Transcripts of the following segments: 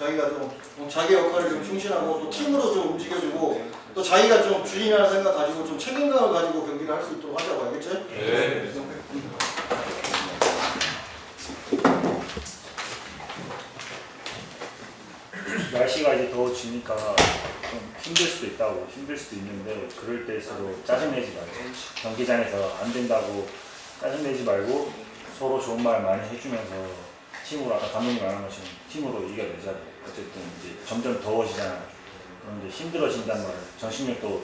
자기가 좀 자기 역할을 좀 충실하고 또 팀으로 좀 움직여주고 또 자기가 좀 주인이라는 생각 가지고 좀 책임감을 가지고 경기를 할 수 있도록 하자고. 알겠지? 네. 날씨가 이제 더워지니까 좀 힘들 수도 있는데 그럴 때일수록 짜증내지 말고 경기장에서 안 된다고 짜증내지 말고 서로 좋은 말 많이 해주면서 팀으로 아까 감독님 말한 것처럼 팀으로 이겨내자. 어쨌든 이제 점점 더워지잖아. 그런데 힘들어진단 말이야. 정신력도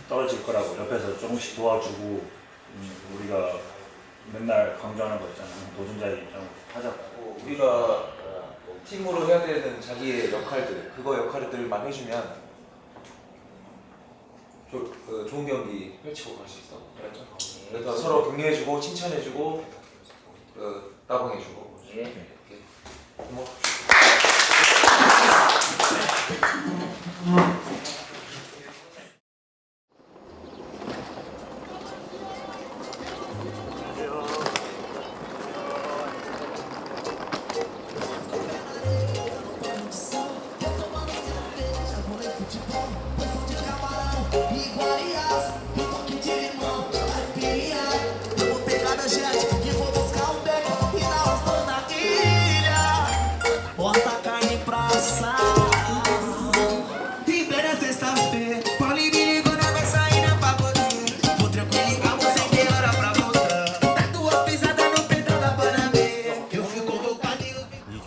떨어질 거라고 옆에서 조금씩 도와주고 우리가 맨날 강조하는 거 있잖아. 도전자의 좀 하자고. 우리가 팀으로 해야 되는 자기의 역할들, 그거 역할들만 해주면 좋은 경기 펼치고 갈 수 있어. 그렇죠? 그래서 서로 격려해주고 칭찬해주고 따봉해주고. 예. 뭐.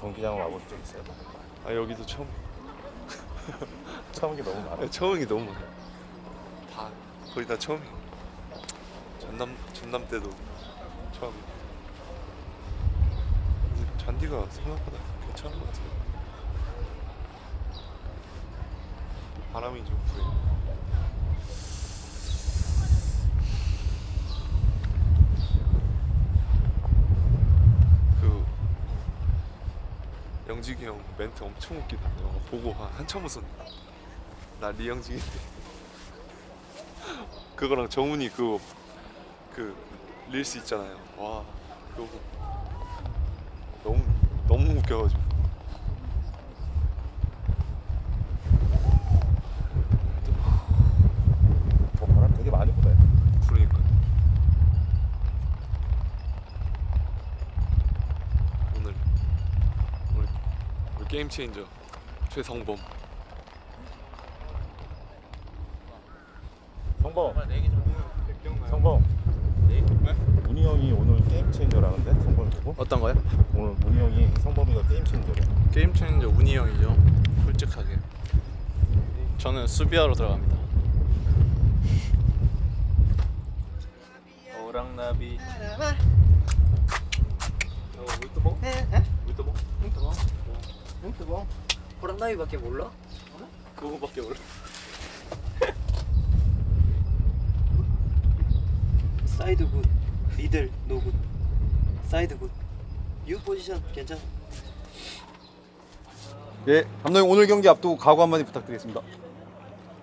경기장을 와본 적 있어요? 아 여기도 처음. 처음이 너무 많아. 처음이 너무 많아. 다 거의 다 처음이야. 전남 때도 처음. 근데 잔디가 생각보다 괜찮은 것 같아요. 바람이 좀 부네. 그 영직이 형 멘트 엄청 웃기던데요. 보고 한참 웃었네. 나 리영직인데. 그거랑 정훈이 그 릴스 있잖아요. 와 그거 너무 웃겨가지고. 바람 되게 많이 부네. 그러니까 오늘 게임 체인저 최성범. 성범. 문희 형이 오늘 게임 체인저라는데 성범이 보고? 어떤 거요? 오늘 문희 형이 성범이가 게임 체인저래. 게임 체인저 운이 형이죠. 솔직하게 저는 수비하러 들어갑니다. 오랑나비 뭐? 호랑나비밖에 몰라? 그거밖에 몰라. 사이드 굿, 미들 노 굿, 사이드 굿. 유 포지션 괜찮아. 예, 감독님 오늘 경기 앞두고 각오 한마디 부탁드리겠습니다.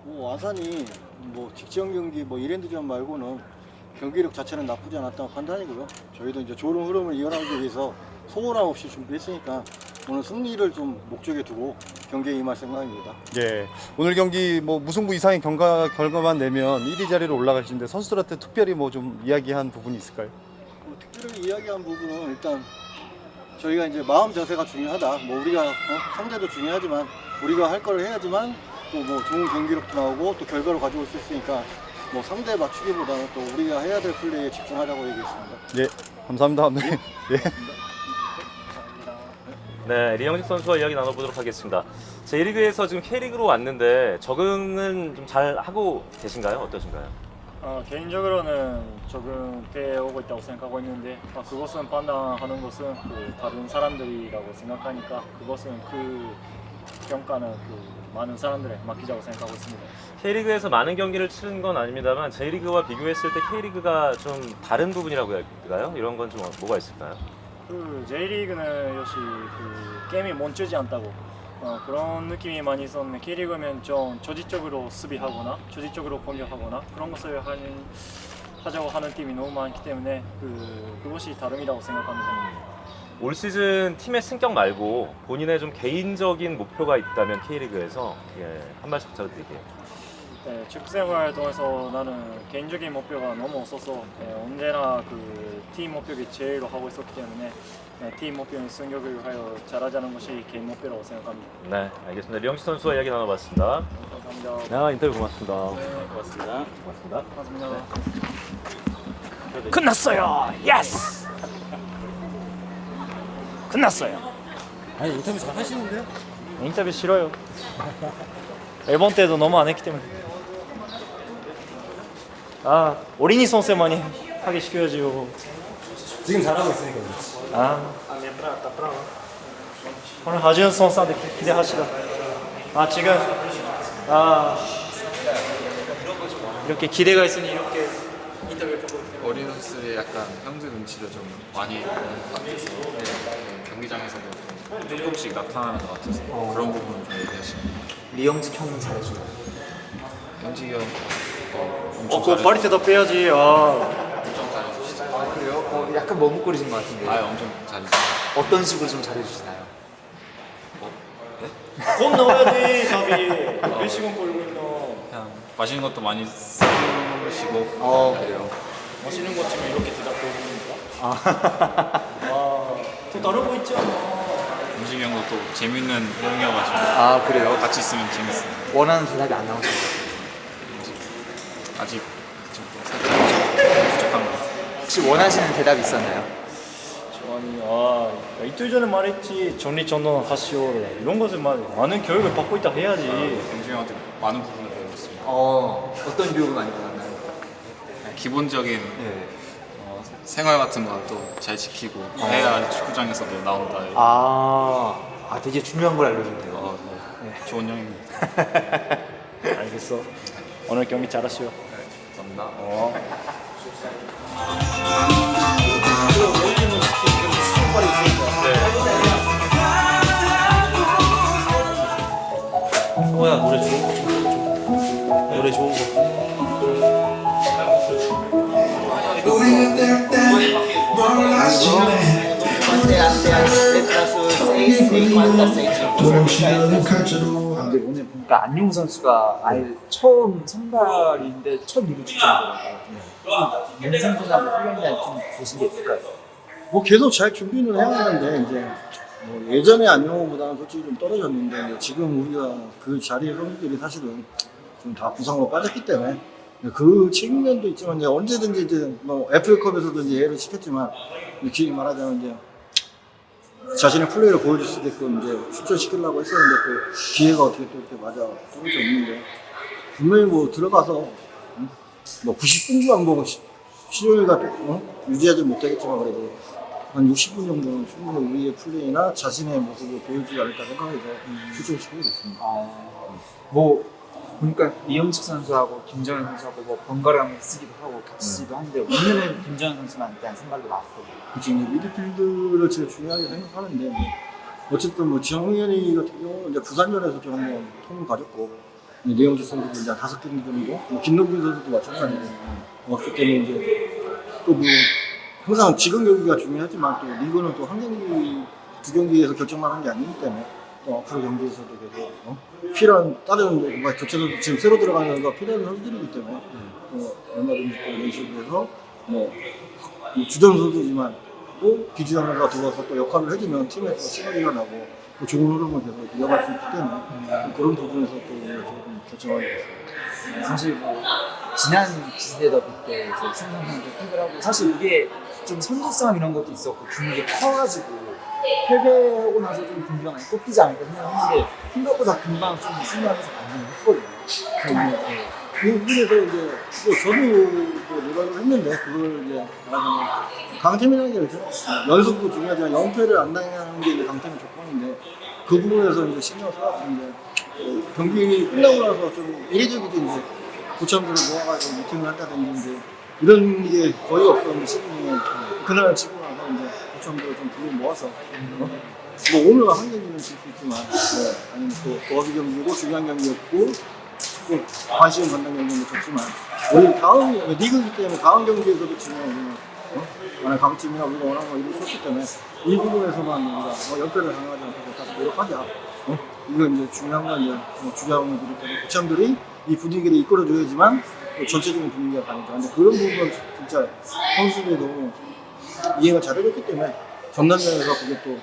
뭐 아산이 뭐 직전 경기 뭐 이랜드전 말고는 경기력 자체는 나쁘지 않았다고 판단이고요. 저희도 이제 좋은 흐름을 이어나가기 위해서 소홀함 없이 준비했으니까 오늘 승리를 좀 목적에 두고 경기에 임할 생각입니다. 예, 오늘 경기 뭐 무승부 이상의 결과만 내면 1위 자리로 올라가시는데 선수들한테 특별히 뭐 좀 이야기한 부분이 있을까요? 특별히 이야기한 부분은 일단 저희가 이제 마음 자세가 중요하다. 뭐 우리가 상대도 중요하지만 우리가 할 거를 해야지만 또 뭐 좋은 경기력도 나오고 또 결과를 가져올 수 있으니까 뭐 상대 맞추기보다는 또 우리가 해야 될 플레이에 집중하자고 얘기했습니다. 예, 감사합니다, 감독님. 예. 네, 리영직 선수와 이야기 나눠보도록 하겠습니다. J리그에서 지금 K리그로 왔는데 적응은 좀 잘 하고 계신가요? 어떠신가요? 개인적으로는 적응되어 오고 있다고 생각하고 있는데 그것은 판단하는 것은 그 다른 사람들이라고 생각하니까 그것은 그 평가는 그 많은 사람들에 맡기자고 생각하고 있습니다. K리그에서 많은 경기를 치른 건 아닙니다만 J리그와 비교했을 때 K리그가 좀 다른 부분이라고 할까요? 이런 건 좀 뭐가 있을까요? 그 J리그는 역시 그 게임이 멈추지 않다고 그런 느낌이 많이 있었는데 K리그면 좀 조직적으로 수비하거나 조직적으로 공격하거나 그런 것을 하자고 하는 팀이 너무 많기 때문에 그것이 다름이라고 생각합니다. 올 시즌 팀의 승격 말고 본인의 좀 개인적인 목표가 있다면 K리그에서 한 말씀 부탁드릴게요. 네, 축구 생활 통해서 나는 개인적인 목표가 너무 없어서 언제나 그 팀 목표를 제일로 하고 있었기 때문에 팀 목표는 승격을 하여 잘하자는 것이 개인 목표라고 생각합니다. 네, 알겠습니다. 류영식 선수와 이야기 나눠봤습니다. 감사합니다. 인터뷰 고맙습니다. 고맙습니다. 고맙습니다. 고맙습니다. 끝났어요. 예스. 끝났어요. 아니 인터뷰 잘 하시는데요? 인터뷰 싫어요. 일본 때도 너무 안 했기 때문에. 아 어린이 선수만이 하게 시켜야지요. 지금 잘하고 있으니까 그렇지. 오늘 하지은 선수한테 기대하시다. 지금 이렇게 기대가 있으니 이렇게 어린 선수들이 약간 형들 눈치를 좀 많이 보는 것 같아서 경기장에서도 좀 조금씩 나타나는 것 같아서 그런 부분을 좀 얘기하시면 리영직 형은 잘해줘. 현직이 형 엄청 그거 파리 때다 빼야지. 엄청 잘해주시죠. 그래요? 약간 머뭇거리신 것 같은데. 엄청 잘해주시죠. 어떤 식으로 좀 잘해주시나요? 돈 넣어야지 답이. 몇 시간 걸고 있나? 그냥 맛있는 것도 많이 쓰시고 그래요. 맛있는 것 치면 이렇게 대답해 줍니까? 또 다른 거 있지 않아? 현직이 형도 또 재밌는 형이어가지고 그래요? 같이 있으면 재밌어요. 원하는 대답이 안 나오죠. 아직 좀 살짝 부족한 것 같아요. 혹시 원하시는 대답이 있었나요? 아니, 이틀 전에 말했지. 정리전도 하시오. 이런 것을 많은 교육을 받고 있다 해야지. 현직이 형한테 많은 부분을 배우고 있습니다. 어떤 교육을 많이 받았나요? 기본적인 생활 같은 것도 잘 지키고 해야 축구장에서도 나온다. 되게 중요한 걸 알려줬네요. 네. 좋은 형입니다. 알겠어. 오늘 경기 잘하시오. 감사합니다. 뭐야 노래 좋은 거 좀. 노래 좋은 거. 근데 오늘 보니까 안용 선수가 아예 처음 선발인데 첫 리그 출전이더라고요. 영상보다 훈련이 좀 보신 게 있을까요? 뭐 계속 잘 준비는 해야 하는데 이제 뭐 예전에 안녕보다는 솔직히 좀 떨어졌는데 지금 우리가 그 자리에 선수들이 사실은 좀 다 부상으로 빠졌기 때문에 그 측면도 있지만 이제 언제든지 이제 뭐 FA컵에서도 이제 예를 시켰지만 길게 말하자면 이제 자신의 플레이를 보여줄 수 있게끔 이제 출전시키려고 했었는데 또 기회가 어떻게 또 이렇게 맞아 떨어져 있는데 분명히 뭐 들어가서 뭐 90분만 뭐 시종일가 유지하지 못하겠지만 그래도 한 60분 정도는 충분히 우리의 플레이나 자신의 모습을 보여주지 않을까 생각해서 출전시키게 됐습니다. 뭐 보니까 이영식 선수하고 김정현 선수하고 뭐 번갈아 쓰기도 하고 같이 쓰기도 하는데 오늘은 김정현 선수만 일단 선발로 나왔거든요. 그치, 이제 미드필드를 제일 중요하게 생각하는데 어쨌든 뭐 지영현이 같은 경우는 이제 부산전에서 좀 한번 통을 가졌고 내영식 선수도 이제 5경기 정도, 뭐 김동균 선수도 마찬가지고 왔기 때문에 이제 또 뭐 항상 지금 경기가 중요하지만 또 리그는 또 한 경기, 2경기에서 결정만 한 게 아니기 때문에 또 앞으로 경기에서도 계속 필요한 다른 뭐 교체도 지금 새로 들어가는 선수가 필요한 선수들이기 때문에 얼마든지 또 이런 식으로 해서 뭐 주전 선수지만 또 비주장 선수가 들어와서 또 역할을 해주면 팀에 또 시너지가 나고 또 좋은 흐름을 계속 이어갈 수 있기 때문에 그런 부분에서 또 오늘 조금 결정하게 됐습니다. 사실 뭐 지난 지대더비 때 이제 승선 선수 팬들하고 사실 이게 좀 선두싸움 이런 것도 있었고 분위기 커가지고 패배하고 나서 좀 분위기가 많이 꺾이지 않을까 생각했는데 생각보다 금방 좀 승리하면서 반응을 했거든요. 그 부분에서 이제 또 저도 또 노력을 했는데 그걸 이제 나중에 강팀이라는 게 그렇죠. 연습도 중요하지만 연패를 안 당하는 게 이제 강팀의 조건인데 그 부분에서 이제 신경 써서 이제 경기 끝나고 나서 좀 이례적이게 이제 고참들을 모아가지고 미팅을 한다든지 이제 이런 게 거의 없었는데 시즌에 그날 치고 나서 이제 고참들을 좀 불러 모아서 뭐 오늘 한 경기는 질 수 있지만 아니면 또 더비 경기고 중요한 경기였고 관심을 받는 경기는 좋지만 우리 다음 리그이기 때문에 다음 경기에서도 지면 만약 강팀이나 우리가 원하는 거 이룰 수 있기 때문에 이 부분에서만 우리가 연패를 당하지 않고 다시 노력하자. 이거 이제 중요한 건 이제 주장들이 고참들이 이 분위기를 이끌어줘야지만 또 전체적인 분위기가 가니까. 근데 그런 부분은 진짜 선수들이 너무 이해가 잘해줬기 때문에 전남전에서 그게 또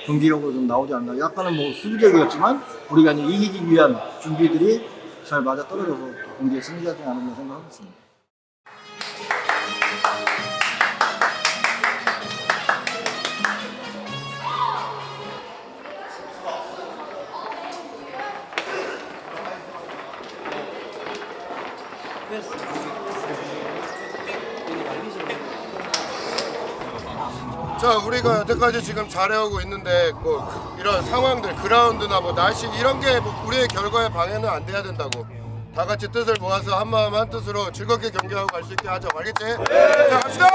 경기력으로 좀 나오지 않나. 약간은 뭐 수비적이었지만 우리가 이제 이기기 위한 준비들이 잘 맞아 떨어져서 경기에 승리하지 않았나 생각하고 있습니다. 자, 우리가 여태까지 지금 잘해오고 있는데 뭐 이런 상황들, 그라운드나 뭐 날씨 이런 게 뭐 우리의 결과에 방해는 안 돼야 된다고. 다 같이 뜻을 모아서 한 마음 한 뜻으로 즐겁게 경기하고 갈 수 있게 하자. 알겠지? 자, 갑시다!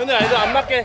오늘 애들 안 맞게.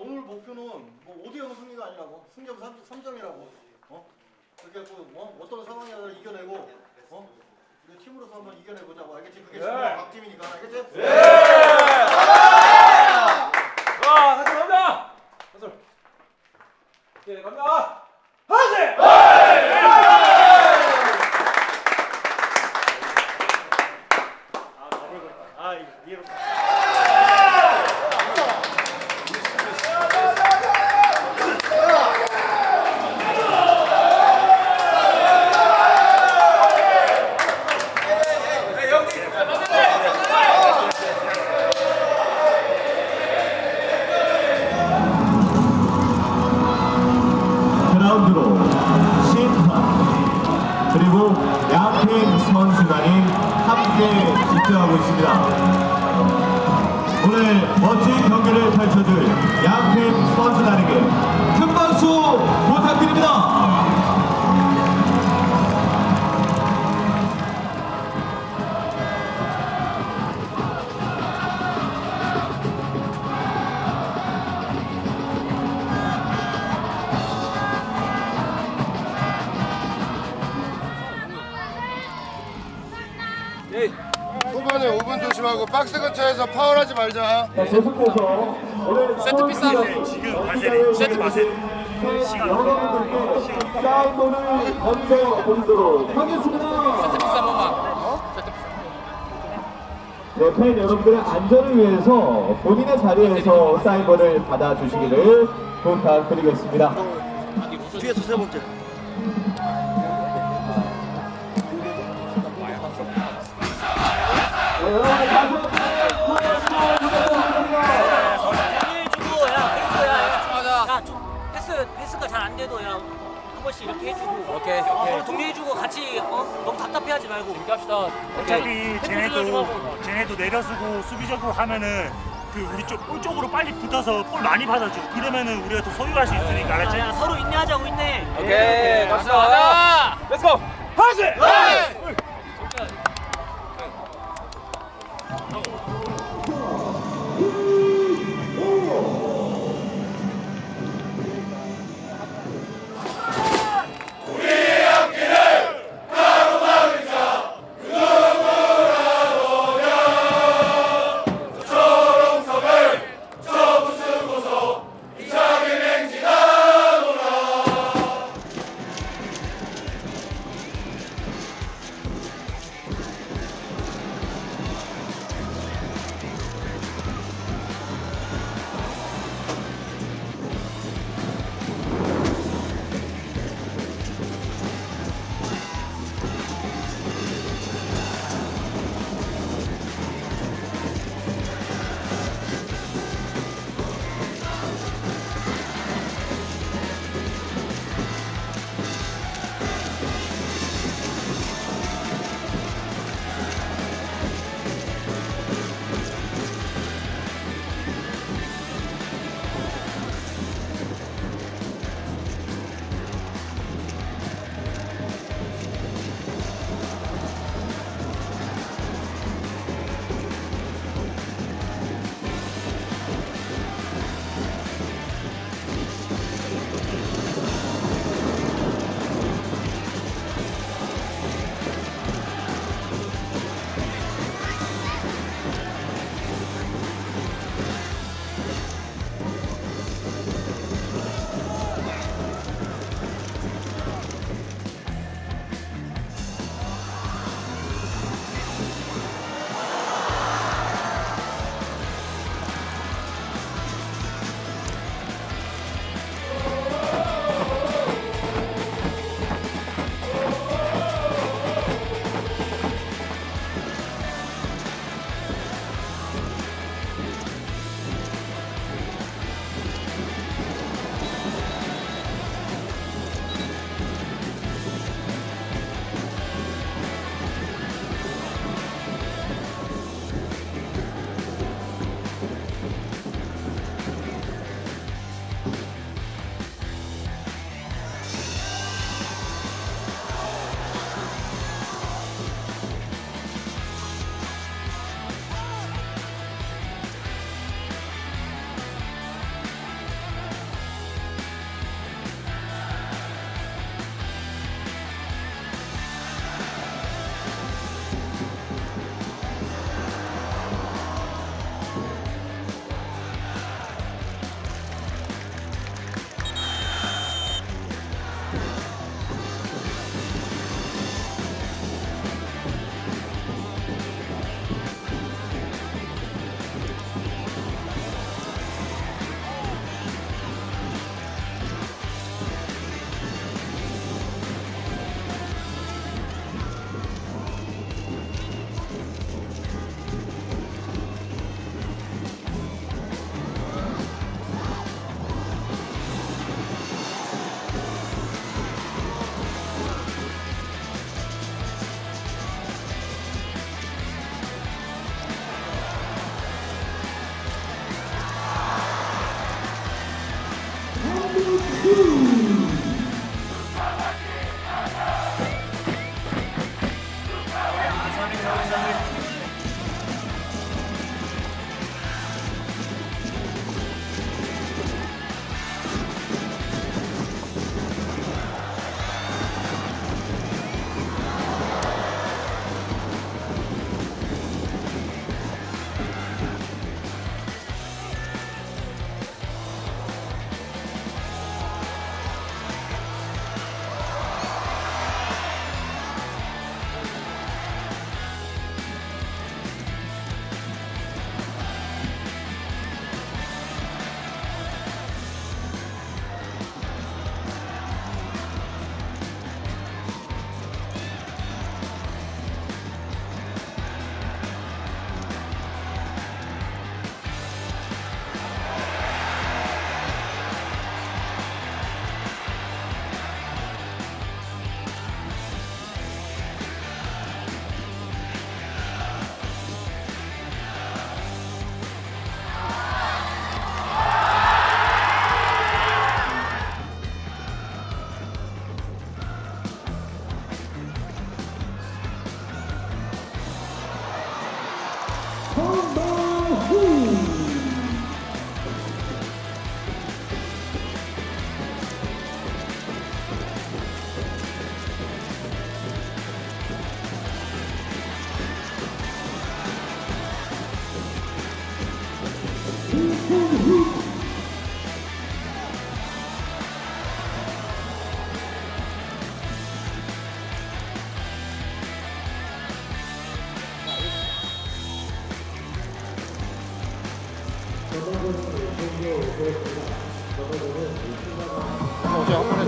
오늘 목표는 뭐 5대0 승리가 아니라고 승점 3점이라고 그렇게 어떤 상황이라도 이겨내고 우리 팀으로서 한번 이겨내보자고. 알겠지? 그게 지금 박팀이니까. 알겠지? 같이 갑니다. 네, 갑니다. 그라운드로 심판 그리고 양팀 선수단이 함께 집중하고 있습니다. 오늘 멋진 경기를 펼쳐줄 양팀 선수단에게 큰 박수 부탁드립니다. 조심하고 박스 근처에서 파울하지 말자. 계속해서 오늘 세트피스 하면 지금 바셀이 세트 바셀 시간 여러분들께 사인볼을 던져보도록 하겠습니다. 세트피스 한 번만. 네, 팬 여러분들의 안전을 위해서 본인의 자리에서 사인볼을 받아주시기를 부탁드리겠습니다. 뒤에서 세 번째. 패스가 잘 안 돼도 야, 한 번씩 이렇게 해주고 오케이. 서로 동료해주고 같이 너무 답답해하지 말고 이렇게 합시다. 어차피 쟤네도 내려쓰고 수비적으로 하면은 그 우리 볼 쪽으로 빨리 붙어서 볼 많이 받아줘. 그러면은 우리가 더 소유할 수 있으니까 알았지? 야, 서로 인내하자고 인내. 오케이. 갑시다. 렛츠고. 파스!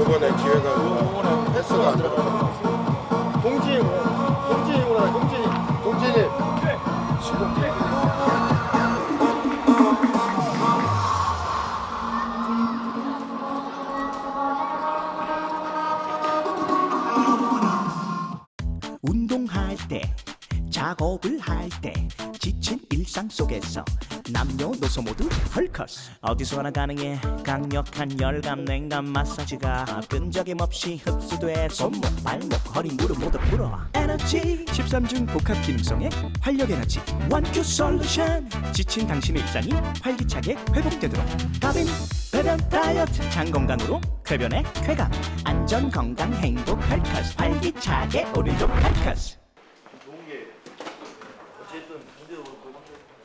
이번에 기회가 패스가 안 들어가. 동진이 운동할 때, 작업을 할 때, 지친 일상 속에서 남녀노소 모두 헐커스. 어디서나 가능해 강력한 혈관 냉감 마사지가 끈적임 없이 흡수돼 손목, 발목, 허리, 무릎 모두 풀어. 에너지 13중 복합 기능성의 활력 에너지 원큐 솔루션. 지친 당신의 일상이 활기차게 회복되도록. 가빈 배변 다이어트 장 건강으로 쾌변의 쾌감. 안전 건강 행복 헐커스. 활기차게 오늘도 헐커스. 좋은 게 어쨌든 상대도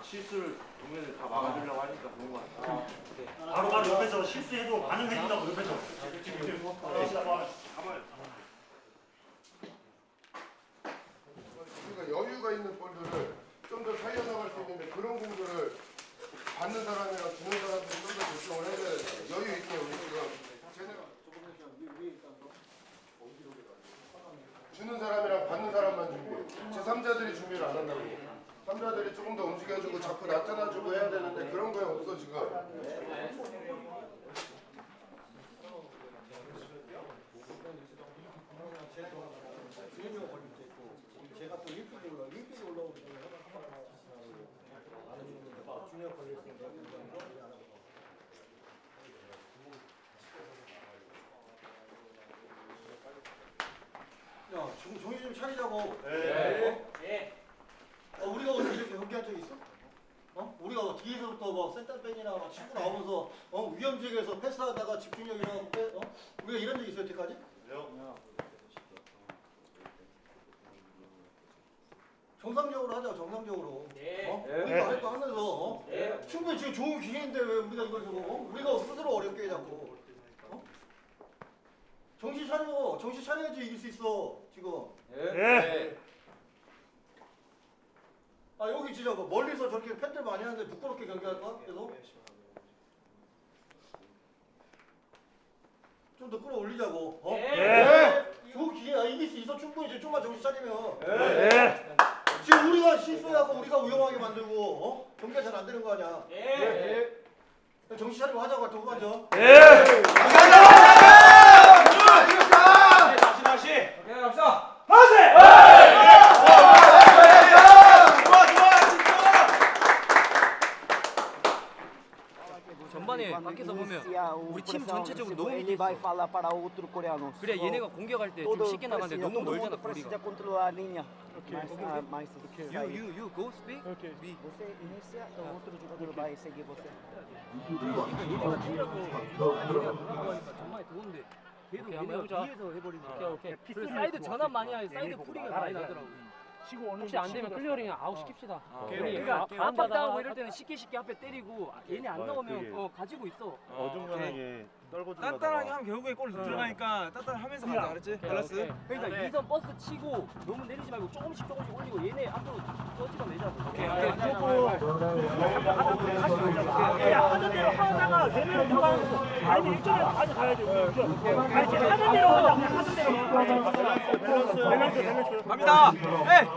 실수를 동면을 다 막아주려고 하니까 그런 거 같아. 바로 옆에서 실수해도 반응해준다고 옆에서. 우리가 여유가 있는 볼들을 좀 더 살려나갈 수 있는데 그런 공들을 받는 사람이랑 주는 사람들이 좀 더 결정을 해야 돼. 여유 있게 우리 지금 쟤네가 주는 사람이랑 받는 사람만 준비해. 제3자들이 준비를 안 한다고. 3자들이 조금 더 움직여주고 자꾸 나타나주고 해야 되는데 그런 거에 없어 지금. 제가 또 일찍 올라오고 중요한 걸려 있으니까 야, 정신 좀 차리자고. 네. 우리가 오늘 이렇게 경기한 적 있어? 우리가 뒤에서부터 뭐 센터백이나 막 치고 나오면서 위험 지역에서 패스하다가 집중력이랑 우리가 이런 적 있어요 여태까지? 정상적으로 하자, 정상적으로. 우리가 할 거 하면서 충분히 지금 좋은 기회인데 왜 우리가 이걸 저거 우리가 스스로 어렵게 해 자꾸. 정신 차려야지 이길 수 있어 지금. 아 여기 진짜 뭐 멀리서 저렇게 팬들 많이 하는데 부끄럽게 경기할까? 계속? 좀 더 끌어올리자고. 좋은 기회야. 이길 수 있어 충분히. 이제 좀만 정신 차리면. 지금 우리가 실수해갖고 우리가 위험하게 만들고 경기가 잘 안 되는 거 아니야. 정신 차리고 하자고 할 때 후반전. 다시. 오케이 갑시다. 전반에 밖에서 보면 우리 팀 전체적으로 너무 밑에 있어. 그래 얘네가 공격할 때 좀 쉽게 나가는데 너무 멀잖아 거리가. You go speak. Me. 얘네가 팀이라서 전반에 더운데 계속 얘네가 위에서 해버리니까. 오케이. 그래서 사이드 전환 많이 하니 사이드 풀이가 많이 나더라고. 혹시 안 되면 클리어링 아웃 시킵시다. 그러니까 압박당하고 이럴 때는 쉽게 앞에 때리고 얘네 안 나오면 가지고 있어. 어중간하게 떨궈주려다가 단단하게 하면 결국에 골 들어가니까 단단하면서 가자, 알았지? 밸런스. 그러니까 2선 버스 치고 너무 내리지 말고 조금씩 올리고 얘네 앞으로 떠지가 내자고. 오케이. 하던 대로 하다가 되면 들어가면서 아니 일정에 가야 돼. 아니 하던 대로 하던 대로 밸런스 갑니다. 네.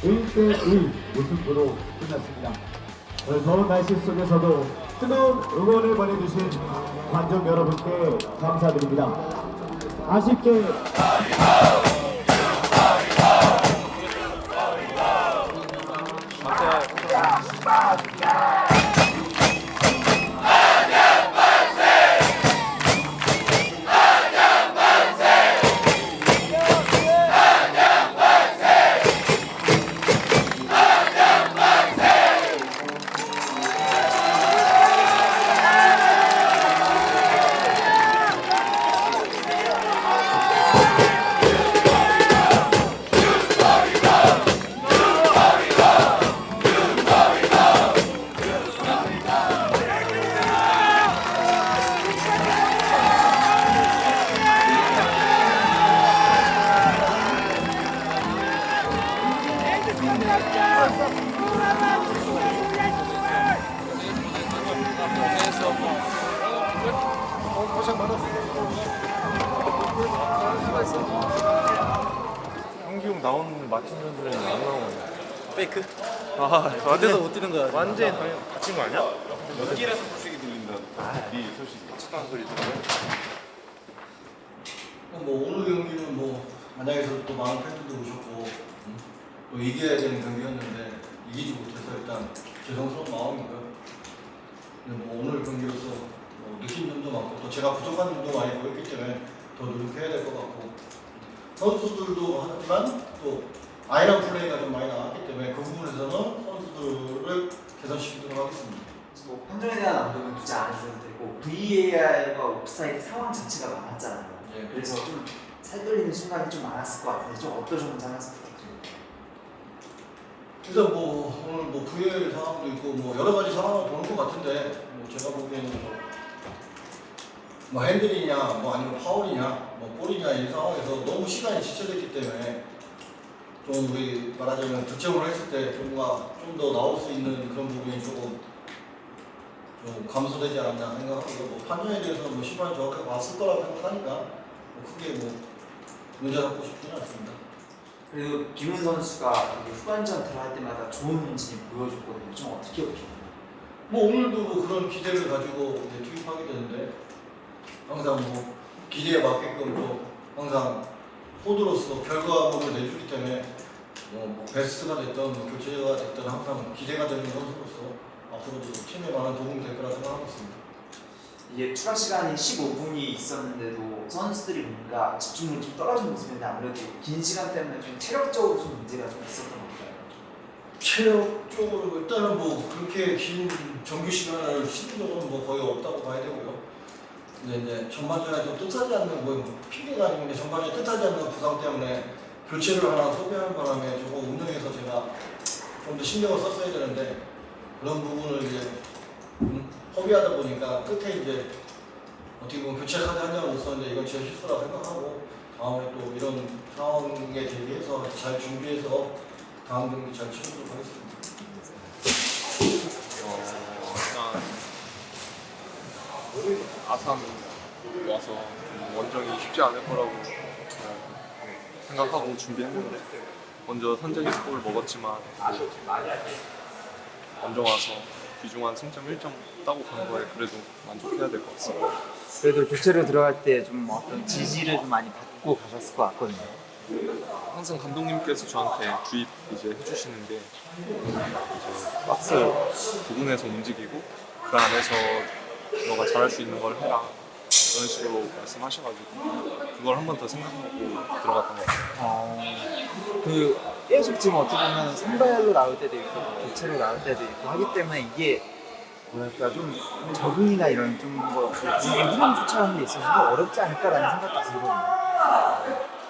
1대1 무승부로 끝났습니다. 더운 날씨 속에서도 뜨거운 응원을 보내주신 관중 여러분께 감사드립니다. 아쉽게 형기 형 나오는 맞춤 전술에는 안 나오네. 페이크? 어디서 못 뛰는 거야. 완전히 다친 거 아니야? 길에서 소식이 들린다. 네 소식이. 착한 소리 들려. 뭐 오늘 경기는 뭐 안양에서 또 많은 팬들도 오셨고 또 이겨야 되는 경기였는데 이기지 못해서 일단 죄송스러운 마음이고요. 근데 뭐 오늘 경기로서 뭐 느낀 점도 많고 또 제가 부족한 점도 많이 보였기 때문에 더 노력해야 될 것 같고 선수들도 하지만 또 아이런 플레이가 좀 많이 나왔기 때문에 그 부분에서는 선수들을 개선시키도록 하겠습니다. 뭐 판정에 대한 언급은 굳이 안 해도 되고 VAR과 옵사이드 상황 자체가 많았잖아요. 네. 그래서 좀 살떨리는 순간이 좀 많았을 것 같은데 좀 어떠셨는지 한 말씀 부탁드립니다. 일단 뭐 오늘 뭐 VAR 상황도 있고 뭐 여러 가지 상황을 보는 것 같은데 뭐 제가 보기에는 뭐 핸들이냐 뭐 아니면 파울이냐 뭐 볼이냐 이 상황에서 너무 시간이 지체됐기 때문에 좀 우리 말하자면 득점을 했을 때 뭔가 좀 더 나올 수 있는 그런 부분이 조금 좀 감소되지 않았나 생각하고 뭐 판정에 대해서 뭐 심판이 정확하게 봤을 거라고 생각하니까 뭐 크게 뭐 문제 삼고 싶지는 않습니다. 그리고 김훈 선수가 후반전 들어갈 때마다 좋은 진입 보여줬거든요. 좀 어떻게 보셨나요? 뭐 오늘도 뭐 그런 기대를 가지고 이제 투입하게 되는데 항상 뭐 기대에 맞게끔 또 항상 포드로서 결과물을 내주기 때문에 뭐 베스트가 됐던 뭐 교체가 됐던 항상 기대가 되는 선수로서 앞으로도 팀에 많은 도움이 될 거라 생각하고 있습니다. 이게 추가 시간이 15분이 있었는데도 선수들이 뭔가 집중력이 좀 떨어진 모습인데 아무래도 긴 시간 때문에 좀 체력적으로 좀 문제가 좀 있었던 것 같아요. 체력적으로 일단은 뭐 그렇게 긴 정규 시간을 쉬는 적은 뭐 거의 없다고 봐야 되고요. 근데 이제 전반전에 좀 뜻하지 않는 뭐 핑계가 아니면 전반전에 뜻하지 않는 부상 때문에 교체를 하나 소비하는 바람에 조금 운영에서 제가 좀 더 신경을 썼어야 되는데 그런 부분을 이제 허비하다 보니까 끝에 이제 어떻게 보면 교체 카드 한 장을 못 썼는데 이건 제 실수라 생각하고 다음에 또 이런 상황에 대비해서 잘 준비해서 다음 경기 잘 치르도록 하겠습니다. 아산 와서 원정이 쉽지 않을 거라고 생각하고 준비했는데 먼저 선제기 골을 먹었지만 원정 와서 귀중한 승점 1점 따고 간 거에 그래도 만족해야 될 것 같습니다. 그래도 교체로 들어갈 때 좀 어떤 지지를 좀 많이 받고 가셨을 것 같거든요. 항상 감독님께서 저한테 주입 이제 해주시는 게 이제 박스 부분에서 움직이고 그 안에서 너가 잘할 수 있는 걸 해라 그런 식으로 말씀하셔가지고 그걸 한 번 더 생각하고 들어갔던 것 같아요. 그 계속 지금 어떻게 보면 선발로 나올 때도 있고 교체로 나올 때도 있고 하기 때문에 이게 뭐랄까 좀 적응이나 이런 좀뭐 흐름 쫓아가는 데 있어서도 어렵지 않을까라는 생각도 들거든요.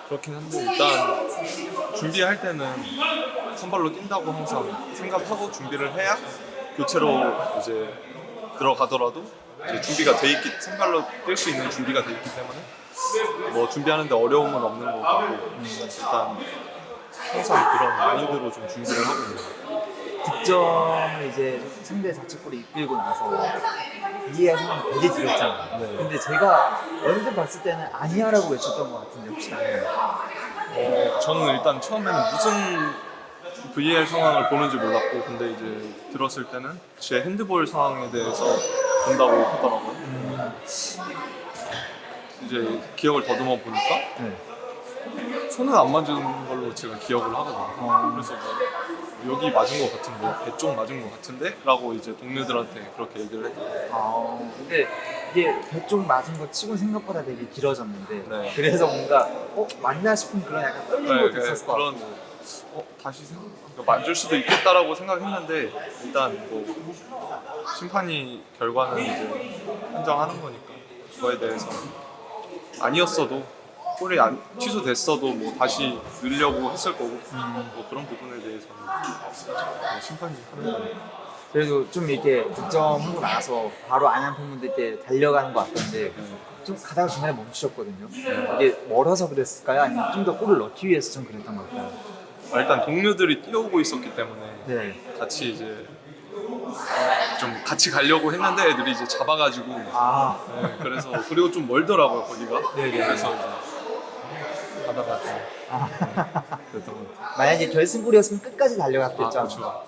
그렇긴 한데 일단 준비할 때는 선발로 뛴다고 항상 생각하고 준비를 해야 교체로 이제 들어가더라도 이제 준비가 돼 있기 선발로 뛸 수 있는 준비가 돼 있기 때문에 뭐 준비하는데 어려움은 없는 것 같고 일단 항상 그런 마인드로 좀 준비를 하고 있는. 득점을 이제 상대 자책골에 이끌고 나서 이해할 상황이 되게 길었잖아요. 네. 근데 제가 얼핏 봤을 때는 아니야라고 외쳤던 것 같은데 혹시 맞나요? 저는 일단 처음에는 무슨 VAR 상황을 보는지 몰랐고, 근데 이제 들었을 때는 제 핸드볼 상황에 대해서 본다고 하더라고요. 이제 기억을 더듬어 보니까 손을 안 만지는 걸로 제가 기억을 하거든요. 그래서 뭐 여기 맞은 것 같은데, 배 쪽 맞은 것 같은데? 라고 이제 동료들한테 그렇게 얘기를 했어요. 근데 이게 배 쪽 맞은 거 치고 생각보다 되게 길어졌는데 네. 그래서 뭔가 맞나 싶은 그런 약간 떨리는 것도 있었을 것 그런 같고 다시 만질 수도 있겠다라고 생각했는데, 일단 뭐 심판이 결과는 이제 판정하는 거니까 그거에 대해서 아니었어도 골이 취소됐어도 뭐 다시 넣으려고 했을 거고, 뭐 그런 부분에 대해서는 뭐 심판이 하는 거니까. 그래도 좀 이렇게 득점하고 나서 바로 안양 팬분들께 달려가는 것 같던데 좀 가다가 중간에 멈추셨거든요. 이게 멀어서 그랬을까요? 아니면 좀 더 골을 넣기 위해서 좀 그랬던 걸까요? 일단 동료들이 뛰어오고 있었기 때문에 네. 같이 이제 좀 같이 가려고 했는데 애들이 이제 잡아가지고 네, 그래서 그리고 좀 멀더라고요 거기가. 네네. 그래서 이제 가다가 좀 그랬던 것 같아요. 만약에 결승골이었으면 끝까지 달려갔겠죠. 그렇죠.